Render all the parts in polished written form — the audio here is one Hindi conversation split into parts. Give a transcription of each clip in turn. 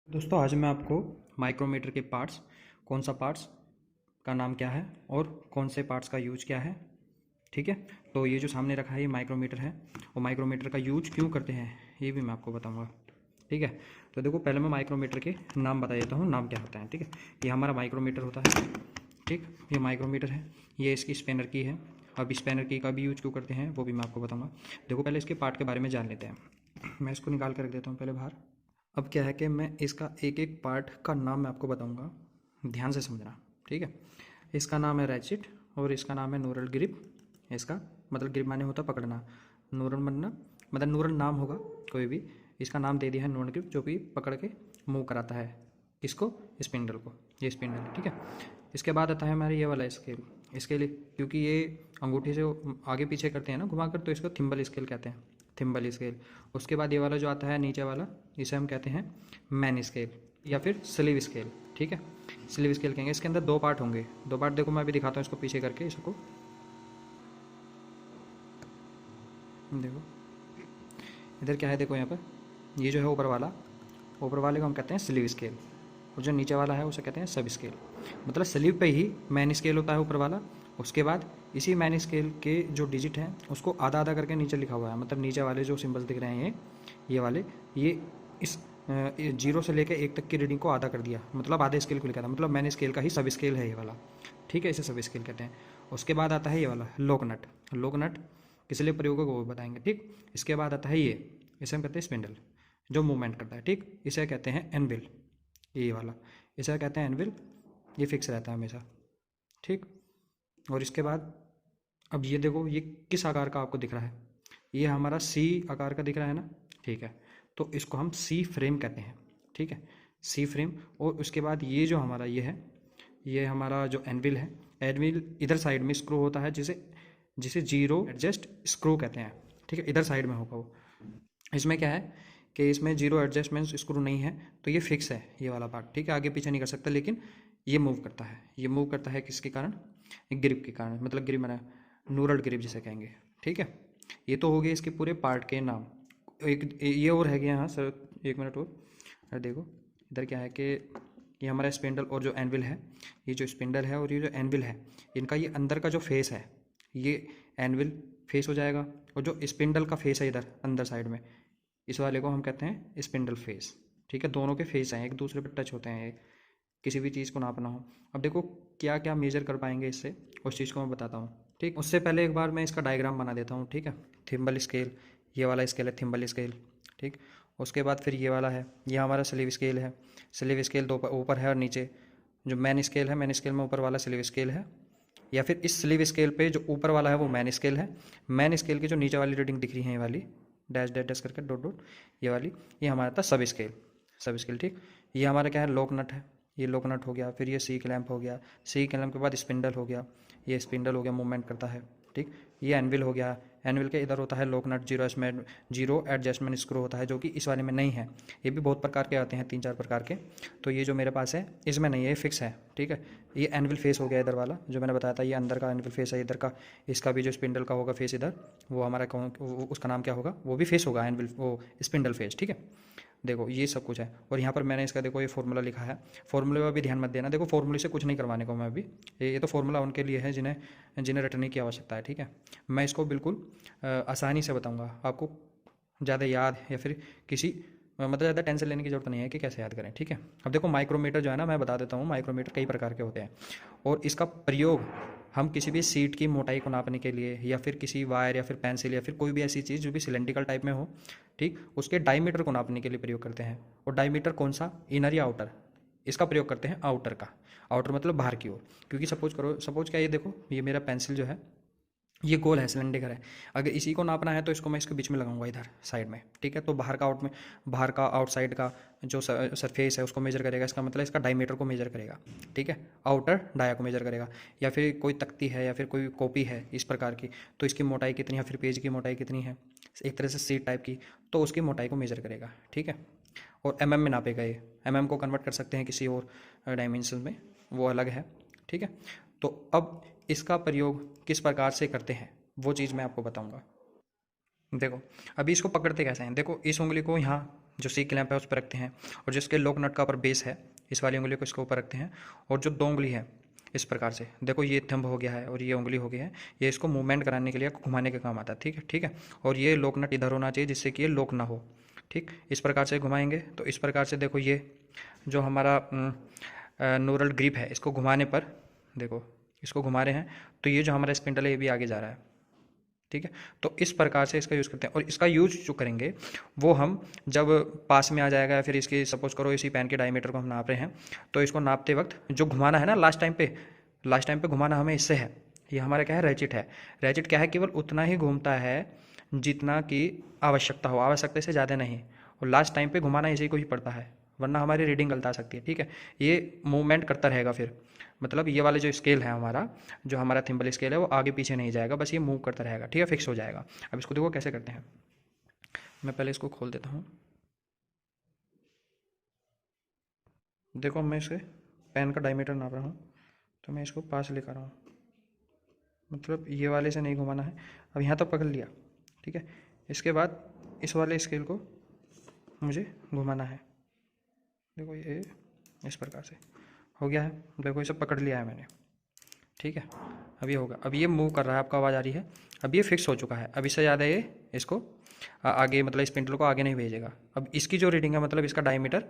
दोस्तों आज मैं आपको माइक्रोमीटर के पार्ट्स, कौन सा पार्ट्स का नाम क्या है और कौन से पार्ट्स का यूज क्या है, ठीक है। तो ये जो सामने रखा है ये माइक्रोमीटर है और माइक्रोमीटर का यूज क्यों करते हैं ये भी मैं आपको बताऊंगा, ठीक है। तो देखो पहले मैं माइक्रोमीटर के नाम बता देता हूँ, नाम क्या होता है, ठीक है। ये हमारा माइक्रोमीटर होता है, ठीक। ये माइक्रोमीटर है, ये इसकी स्पेनर की है। अब स्पेनर की का भी यूज क्यों करते हैं वो भी मैं आपको बताऊँगा। देखो पहले इसके पार्ट के बारे में जान लेते हैं। मैं इसको निकाल कर रख देता हूँ पहले बाहर। अब क्या है कि मैं इसका एक एक पार्ट का नाम मैं आपको बताऊंगा, ध्यान से समझना, ठीक है। इसका नाम है रैचिट और इसका नाम है नूरल ग्रिप। इसका मतलब ग्रिप माने होता पकड़ना, नूरल बनना मतलब नूरल नाम होगा कोई भी। इसका नाम दे दिया है नूरल ग्रिप, जो भी पकड़ के मूव कराता है इसको, स्पिंडल को। ये स्पिंडल है, ठीक है। इसके बाद आता है हमारे ये वाला स्केल। स्केल क्योंकि ये अंगूठी से आगे पीछे करते हैं ना घुमाकर, तो इसको थिम्बल स्केल कहते हैं, थिम्बल स्केल। उसके बाद ये वाला जो आता है नीचे वाला, इसे हम कहते हैं मैन स्केल या फिर स्लीव स्केल, ठीक है। स्लीव स्केल कहेंगे। इसके अंदर दो पार्ट होंगे, दो पार्ट देखो मैं अभी दिखाता हूँ इसको पीछे करके। इसको देखो इधर क्या है, देखो यहाँ पर ये जो है ऊपर वाला, ऊपर वाले को हम कहते हैं स्लीव स्केल और जो नीचे वाला है उसे कहते हैं सब स्केल। मतलब स्लीव पे ही मैन स्केल होता है ऊपर वाला, उसके बाद इसी मैन स्केल के जो डिजिट हैं उसको आधा आधा करके नीचे लिखा हुआ है। मतलब नीचे वाले जो सिंबल्स दिख रहे हैं ये वाले, ये इस 0 से लेकर 1 तक की रीडिंग को आधा कर दिया, मतलब आधे स्केल को लिखा था। मतलब मैन स्केल का ही सब स्केल है ये वाला, ठीक है। इसे सब स्केल कहते हैं। उसके बाद आता है ये वाला लोक नट। लोक नट किस लिए प्रयोग होगा वो बताएंगे, ठीक। इसके बाद आता है ये, इसे हम कहते हैं स्पिंडल जो मूवमेंट करता है, ठीक। इसे कहते हैं एनविल, ये वाला इसे कहते हैं एनविल। ये फिक्स रहता है हमेशा, ठीक। और इसके बाद अब ये देखो ये किस आकार का आपको दिख रहा है, ये हमारा सी आकार का दिख रहा है ना, ठीक है। तो इसको हम सी फ्रेम कहते हैं, ठीक है, सी फ्रेम। और उसके बाद ये जो हमारा ये है, ये हमारा जो एनविल है, एनविल इधर साइड में स्क्रू होता है जिसे जिसे जीरो एडजस्ट स्क्रू कहते हैं, ठीक है। इधर साइड में होगा वो। इसमें क्या है कि इसमें जीरो एडजस्टमेंट स्क्रू नहीं है, तो ये फिक्स है ये वाला पार्ट, ठीक है। आगे पीछे नहीं कर सकता, लेकिन ये मूव करता है। ये मूव करता है किसके कारण, ग्रिप के कारण, मतलब ग्रिप माना नूरल ग्रिप जिसे कहेंगे, ठीक है। ये तो हो गए इसके पूरे पार्ट के नाम। एक ये और है यहाँ सर, 1 मिनट और। अरे देखो इधर क्या है कि ये हमारा स्पिंडल और जो एनविल है, ये जो स्पिंडल है और ये जो एनविल है, इनका ये अंदर का जो फेस है, ये एनविल फेस हो जाएगा। और जो स्पिंडल का फेस है इधर अंदर साइड में, इस वाले को हम कहते हैं स्पिंडल फेस, ठीक है। दोनों के फेस हैं, एक दूसरे पर टच होते हैं ये, किसी भी चीज़ को नापना हो। अब देखो क्या क्या मेजर कर पाएंगे इससे, उस चीज़ को मैं बताता हूँ, ठीक। उससे पहले एक बार मैं इसका डायग्राम बना देता हूँ, ठीक है। थिम्बल स्केल, ये वाला स्केल है थिम्बल स्केल, ठीक। उसके बाद फिर ये वाला है, ये हमारा स्लीव स्केल है। स्लीव स्केल दो ऊपर है और नीचे। जो मैन स्केल है, मैन स्केल में ऊपर वाला स्लीव स्केल है, या फिर इस स्लीव स्केल पे जो ऊपर वाला है वो मैन स्केल है। मैन स्केल की जो नीचे वाली रीडिंग दिख रही है ये वाली डैश डैश डैश करके डॉट डॉट, ये वाली, ये हमारा था सब स्केल, सब स्केल, ठीक। ये हमारा क्या है, लोक नट है, ये लोक नट हो गया। फिर ये सी क्लैंप हो गया, सी क्लैंप के बाद स्पिंडल हो गया, ये स्पिंडल हो गया, मूवमेंट करता है, ठीक। ये एनविल हो गया, एनविल के इधर होता है लोक नट, जीरो एडजस्टमेंट स्क्रू होता है, जो कि इस वाले में नहीं है। ये भी बहुत प्रकार के आते हैं, 3-4 प्रकार के। तो ये जो मेरे पास है इसमें नहीं है, ये फिक्स है, ठीक है। ये एनविल फेस हो गया इधर वाला जो मैंने बताया था, ये अंदर का एनविल फेस है इधर का। इसका भी जो स्पिंडल का होगा फेस इधर, वो हमारा कौन, उसका नाम क्या होगा, वो भी फेस होगा एनविल, वो स्पिंडल फेस, ठीक है। देखो ये सब कुछ है। और यहाँ पर मैंने इसका देखो ये फार्मूला लिखा है, फार्मूले में भी ध्यान मत देना। देखो फार्मूले से कुछ नहीं करवाने को मैं अभी, ये तो फार्मूला उनके लिए है जिन्हें जिन्हें रटने की आवश्यकता है, ठीक है। मैं इसको बिल्कुल आसानी से बताऊँगा आपको, ज़्यादा याद या फिर किसी मतलब ज़्यादा टेंशन लेने की जरूरत नहीं है कि कैसे याद करें, ठीक है। अब देखो माइक्रोमीटर जो है ना, मैं बता देता हूँ, माइक्रोमीटर कई प्रकार के होते हैं और इसका प्रयोग हम किसी भी सीट की मोटाई को नापने के लिए, या फिर किसी वायर या फिर पेंसिल या फिर कोई भी ऐसी चीज़ जो भी सिलेंड्रिकल टाइप में हो, ठीक, उसके डायमीटर को नापने के लिए प्रयोग करते हैं। और डायमीटर कौन सा, इनर या आउटर, इसका प्रयोग करते हैं आउटर का। आउटर मतलब बाहर की ओर। क्योंकि सपोज क्या, ये देखो ये मेरा पेंसिल जो है ये गोल है, सिलेंडर है। अगर इसी को नापना है तो इसको मैं इसके बीच में लगाऊंगा इधर साइड में, ठीक है। तो बाहर का आउटसाइड का जो सरफेस है उसको मेजर करेगा, इसका मतलब इसका डायमीटर को मेजर करेगा, ठीक है। आउटर डाया को मेजर करेगा। या फिर कोई तख्ती है या फिर कोई कॉपी है इस प्रकार की, तो इसकी मोटाई कितनी है, फिर पेज की मोटाई कितनी है, एक तरह से सीट टाइप की, तो उसकी मोटाई को मेजर करेगा, ठीक है। और एमएम में नापेगा ये, एमएम को कन्वर्ट कर सकते हैं किसी और डायमेंशन में, वो अलग है, ठीक है। तो अब इसका प्रयोग किस प्रकार से करते हैं वो चीज़ मैं आपको बताऊंगा। देखो अभी इसको पकड़ते कैसे हैं, देखो इस उंगली को यहाँ जो सी क्लैंप है उस पर रखते हैं, और जो इसके लॉक नट का ऊपर बेस है, इस वाली उंगली को इसके ऊपर रखते हैं, और जो 2 उंगली है इस प्रकार से, देखो ये थंब हो गया है और ये उंगली हो गया है, ये इसको मूवमेंट कराने के लिए, घुमाने के काम आता है। ठीक है, ठीक है। और ये लॉक नट इधर होना चाहिए जिससे कि ये लॉक ना हो। ठीक, इस प्रकार से घुमाएंगे तो इस प्रकार से देखो ये जो हमारा नोरल ग्रिप है, इसको घुमाने पर देखो, इसको घुमा रहे हैं तो ये जो हमारा स्पिंडल है ये भी आगे जा रहा है। ठीक है, तो इस प्रकार से इसका यूज़ करते हैं। और इसका यूज जो करेंगे वो हम जब पास में आ जाएगा, या फिर इसकी सपोज करो इसी पेन के डायमीटर को हम नाप रहे हैं, तो इसको नापते वक्त जो घुमाना है ना लास्ट टाइम पे घुमाना हमें इससे है, ये हमारा क्या है, रैचिट है। रैचिट क्या है, केवल उतना ही घूमता है जितना की आवश्यकता हो, आवश्यकता से ज़्यादा नहीं, और लास्ट टाइम पे घुमाना इसी को ही पड़ता है, वरना हमारी रीडिंग गलत आ सकती है। ठीक है, ये मूवमेंट करता रहेगा फिर, मतलब ये वाला जो स्केल है हमारा, जो हमारा थिम्बल स्केल है वो आगे पीछे नहीं जाएगा, बस ये मूव करता रहेगा। ठीक है, फिक्स हो जाएगा। अब इसको देखो कैसे करते हैं, मैं पहले इसको खोल देता हूँ। देखो मैं इसे पेन का डायमीटर नाप रहा हूँ, तो मैं इसको पास लेकर रहा हूँ, मतलब ये वाले से नहीं घुमाना है। अब यहाँ तक पकड़ लिया। ठीक है, इसके बाद इस वाले स्केल को मुझे घुमाना है। देखो ये इस प्रकार से हो गया है, देखो इसे पकड़ लिया है मैंने। ठीक है, अब ये होगा, अब ये मूव कर रहा है, आपको आवाज़ आ रही है। अब ये फिक्स हो चुका है, अब इससे ज़्यादा ये इसको आगे, मतलब इस पेंडल को आगे नहीं भेजेगा। अब इसकी जो रीडिंग है, मतलब इसका डायमीटर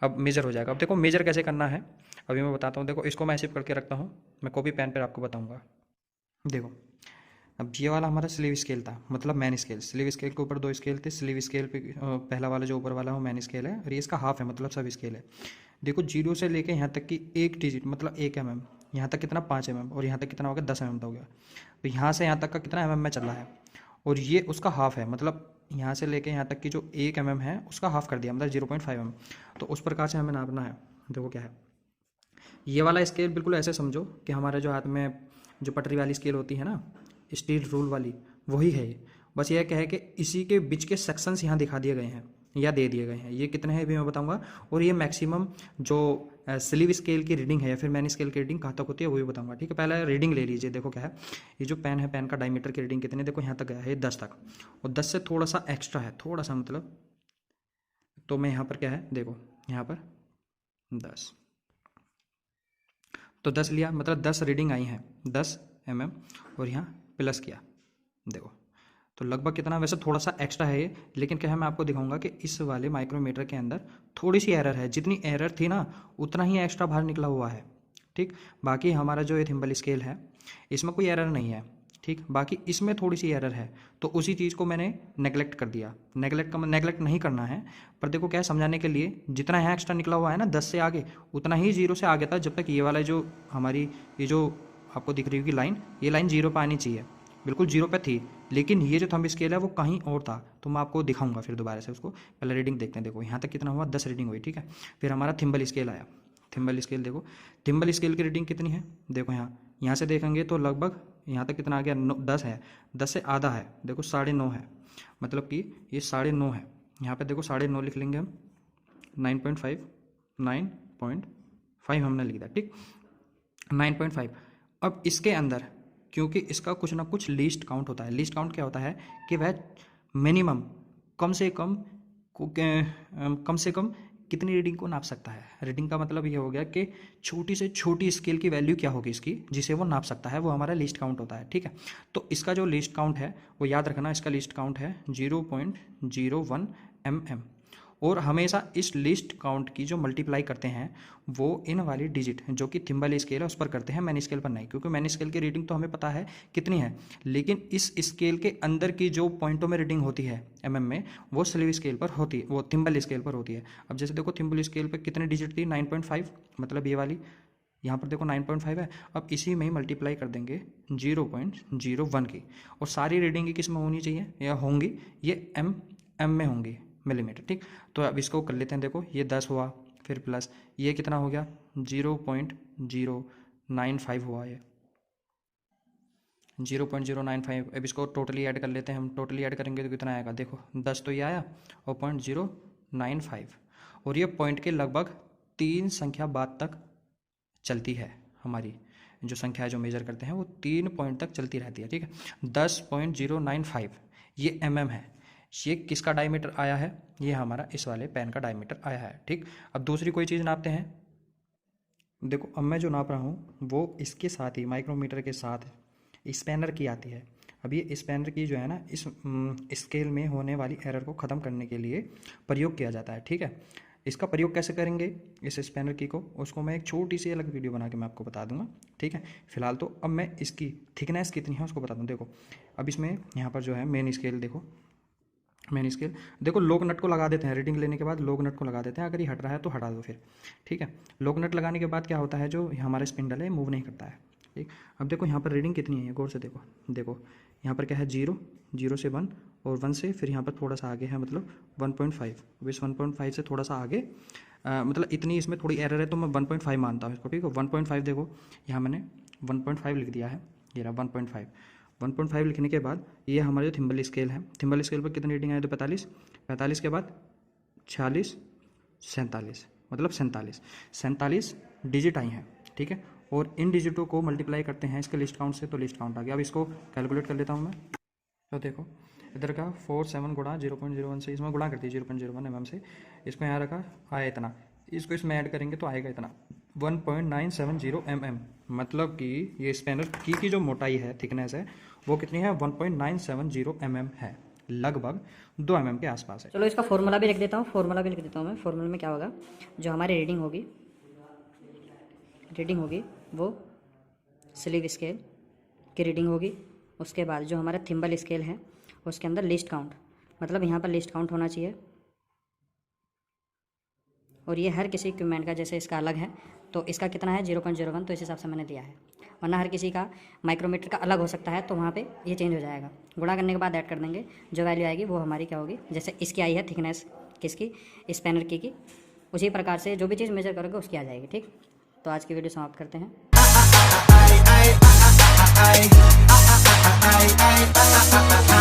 अब मेजर हो जाएगा। अब देखो मेजर कैसे करना है अभी मैं बताता हूँ। देखो इसको मैं ऐसे करके रखता हूँ, मैं कॉपी पेन पर आपको बताऊँगा। देखो अब ये वाला हमारा स्लीव स्केल था, मतलब मैन स्केल। स्लीव स्केल के ऊपर 2 स्केल थे, स्लीव स्केल पे पहला वाला जो ऊपर वाला है वो मैन स्केल है, और ये इसका हाफ है, मतलब सब स्केल है। देखो 0 से लेके यहाँ तक की 1 डिजिट, मतलब 1 mm, यहाँ तक कितना 5 mm, और यहाँ तक कितना हो गया 10 mm हो गया। तो यहाँ से यहाँ तक का कितना mm में चल रहा है, और ये उसका हाफ है, मतलब यहाँ से लेके यहाँ तक की जो 1 mm है उसका हाफ कर दिया, मतलब 0.5 mm। तो उस प्रकार से हमें नापना है। देखो क्या है, ये वाला स्केल बिल्कुल ऐसे समझो कि हमारे जो हाथ में जो पटरी वाली स्केल होती है ना, स्टील रूल वाली, वही है ये। बस यह क्या है कि इसी के बीच के सेक्शंस यहाँ दिखा दिए गए हैं या दे दिए गए हैं। ये कितने हैं भी मैं बताऊंगा, और ये मैक्सिमम जो स्लीव स्केल की रीडिंग है या फिर मैन स्केल की रीडिंग कहाँ तक होती है वो भी बताऊंगा। ठीक है, पहले रीडिंग ले लीजिए। देखो क्या है, ये जो पेन है, पेन का डायमीटर की रीडिंग कितनी है, देखो यहाँ तक गया है 10 तक, और 10 से थोड़ा सा एक्स्ट्रा है, थोड़ा सा मतलब, तो मैं यहाँ पर क्या है, देखो यहाँ पर 10, तो 10 लिया, मतलब 10 रीडिंग आई हैं 10 mm, और यहाँ प्लस किया, देखो तो लगभग कितना, वैसे थोड़ा सा एक्स्ट्रा है ये, लेकिन क्या है मैं आपको दिखाऊंगा कि इस वाले माइक्रोमीटर के अंदर थोड़ी सी एरर है, जितनी एरर थी ना उतना ही एक्स्ट्रा बाहर निकला हुआ है। ठीक, बाकी हमारा जो ये थिम्बल स्केल है इसमें कोई एरर नहीं है। ठीक, बाकी इसमें थोड़ी सी एरर है, तो उसी चीज़ को मैंने नेगलेक्ट कर दिया। नेगलेक्ट नहीं करना है, पर देखो क्या है, समझाने के लिए जितना यहाँ एक्स्ट्रा निकला हुआ है ना 10 से आगे, उतना ही 0 से आगे था, जब तक ये वाला जो हमारी ये जो आपको दिख रही होगी लाइन, ये लाइन 0 पर आनी चाहिए, बिल्कुल 0 पे थी, लेकिन ये जो थंब स्केल है वो कहीं और था, तो मैं आपको दिखाऊंगा फिर दोबारा से उसको। पहले रीडिंग देखते हैं। देखो यहाँ तक कितना हुआ, 10 रीडिंग हुई। ठीक है, फिर हमारा थिम्बल स्केल आया। थिम्बल स्केल देखो, थिम्बल स्केल की रीडिंग कितनी है, देखो यहाँ से देखेंगे तो लगभग यहाँ तक कितना आ गया, 10 है, 10 से आधा है, देखो 9.5 है, मतलब कि ये 9.5 है। यहाँ पर देखो 9.5 लिख लेंगे हम, 9.5 हमने लिख दिया। ठीक, 9.5। अब इसके अंदर क्योंकि इसका कुछ ना कुछ लीस्ट काउंट होता है। लीस्ट काउंट क्या होता है कि वह मिनिमम कम से कम कितनी रीडिंग को नाप सकता है। रीडिंग का मतलब ये हो गया कि छोटी से छोटी स्केल की वैल्यू क्या होगी इसकी, जिसे वो नाप सकता है, वो हमारा लीस्ट काउंट होता है। ठीक है, तो इसका जो लीस्ट काउंट है वो याद रखना, इसका लीस्ट काउंट है 0.01 mm, और हमेशा इस लिस्ट काउंट की जो मल्टीप्लाई करते हैं वो इन वाली डिजिट जो कि थिम्बल स्केल है उस पर करते हैं, मैन स्केल पर नहीं, क्योंकि मैन स्केल की रीडिंग तो हमें पता है कितनी है, लेकिन इस स्केल के अंदर की जो पॉइंटों में रीडिंग होती है mm में, वो स्लीव स्केल पर होती है, वो थिम्बल स्केल पर होती है। अब जैसे देखो थिम्बल स्केल पर कितनी डिजिट थी, 9.5, मतलब ये वाली यहाँ पर देखो 9.5 है। अब इसी में ही मल्टीप्लाई कर देंगे 0.01 की, और सारी रीडिंग किस में होनी चाहिए या होंगी, ये एम में होंगी, मिलीमीटर। ठीक, तो अब इसको कर लेते हैं। देखो ये 10 हुआ, फिर प्लस ये कितना हो गया, 0.095 हुआ, ये 0.095। अब इसको टोटली ऐड कर लेते हैं हम, टोटली ऐड करेंगे तो कितना आएगा, देखो 10 तो ये आया और 0.095, और ये पॉइंट के लगभग 3 संख्या बाद तक चलती है। हमारी जो संख्या जो मेजर करते हैं वो 3 पॉइंट तक चलती रहती है। ठीक है, 10.095 ये mm है, ये किसका डायमीटर आया है, ये हमारा इस वाले पेन का डायमीटर आया है। ठीक, अब दूसरी कोई चीज़ नापते हैं। देखो अब मैं जो नाप रहा हूँ वो इसके साथ ही माइक्रोमीटर के साथ स्पैनर की आती है। अब ये स्पैनर की जो है ना इस स्केल में होने वाली एरर को ख़त्म करने के लिए प्रयोग किया जाता है। ठीक है, इसका प्रयोग कैसे करेंगे इस स्पैनर की को, उसको मैं एक छोटी सी अलग वीडियो बना के मैं आपको बता दूंगा। ठीक है, फिलहाल तो अब मैं इसकी थिकनेस कितनी है उसको बता दूँ। देखो अब इसमें यहाँ पर जो है मेन स्केल, देखो मेन स्केल, देखो लोक नट को लगा देते हैं। रीडिंग लेने के बाद लोक नट को लगा देते हैं, अगर ये हट रहा है तो हटा दो फिर। ठीक है, लोक नट लगाने के बाद क्या होता है, जो हमारा स्पिंडल है मूव नहीं करता है। ठीक, अब देखो यहाँ पर रीडिंग कितनी है गौर से देखो। देखो यहाँ पर क्या है 0, 0 से 1 और 1 से फिर यहाँ पर थोड़ा सा आगे है मतलब 1.5। अब इस 1.5 से थोड़ा सा आगे मतलब इतनी इसमें थोड़ी एरर है तो मैं 1.5 मानता हूँ इसको। ठीक है, 1.5 देखो यहाँ मैंने 1.5 लिख दिया है, ये रहा 1.5। 1.5 लिखने के बाद ये हमारा जो थिम्बल स्केल है, थिम्बल स्केल पर कितनी रीडिंग आए तो 45, 45 के बाद 46, 47 मतलब 47 डिजिट आई हैं। ठीक है, और इन डिजिटों को मल्टीप्लाई करते हैं इसके लिस्ट काउंट से तो लिस्ट काउंट आ गया। अब इसको कैलकुलेट कर लेता हूँ मैं। तो देखो इधर का 47 गुणा 0.01 से इसमें गुणा करती है 0.01 mm से, इसको यहाँ रखा आया इतना, इसको इसमें ऐड करेंगे तो आएगा इतना 1.970 mm। मतलब कि ये स्पैनर की जो मोटाई है, थिकनेस है, वो कितनी है 1.970 mm है, लगभग 2 mm के आसपास है। चलो इसका फॉर्मूला भी लिख देता हूँ, फॉर्मूला भी लिख देता हूँ मैं। फॉर्मूला में क्या होगा, जो हमारी रीडिंग होगी वो स्लीव स्केल की रीडिंग होगी। उसके बाद जो हमारा थिम्बल स्केल है उसके अंदर लिस्ट काउंट, मतलब यहाँ पर लिस्ट काउंट होना चाहिए। और ये हर किसी इक्विपमेंट का, जैसे इसका अलग है तो इसका कितना है 0.01, तो इस हिसाब से मैंने दिया है। वरना हर किसी का माइक्रोमीटर का अलग हो सकता है तो वहाँ पे ये चेंज हो जाएगा। गुणा करने के बाद ऐड कर देंगे, जो वैल्यू आएगी वो हमारी क्या होगी, जैसे इसकी आई है थिकनेस किसकी, स्पैनर की, उसी प्रकार से जो भी चीज़ मेजर करोगे उसकी आ जाएगी। ठीक, तो आज की वीडियो समाप्त करते हैं।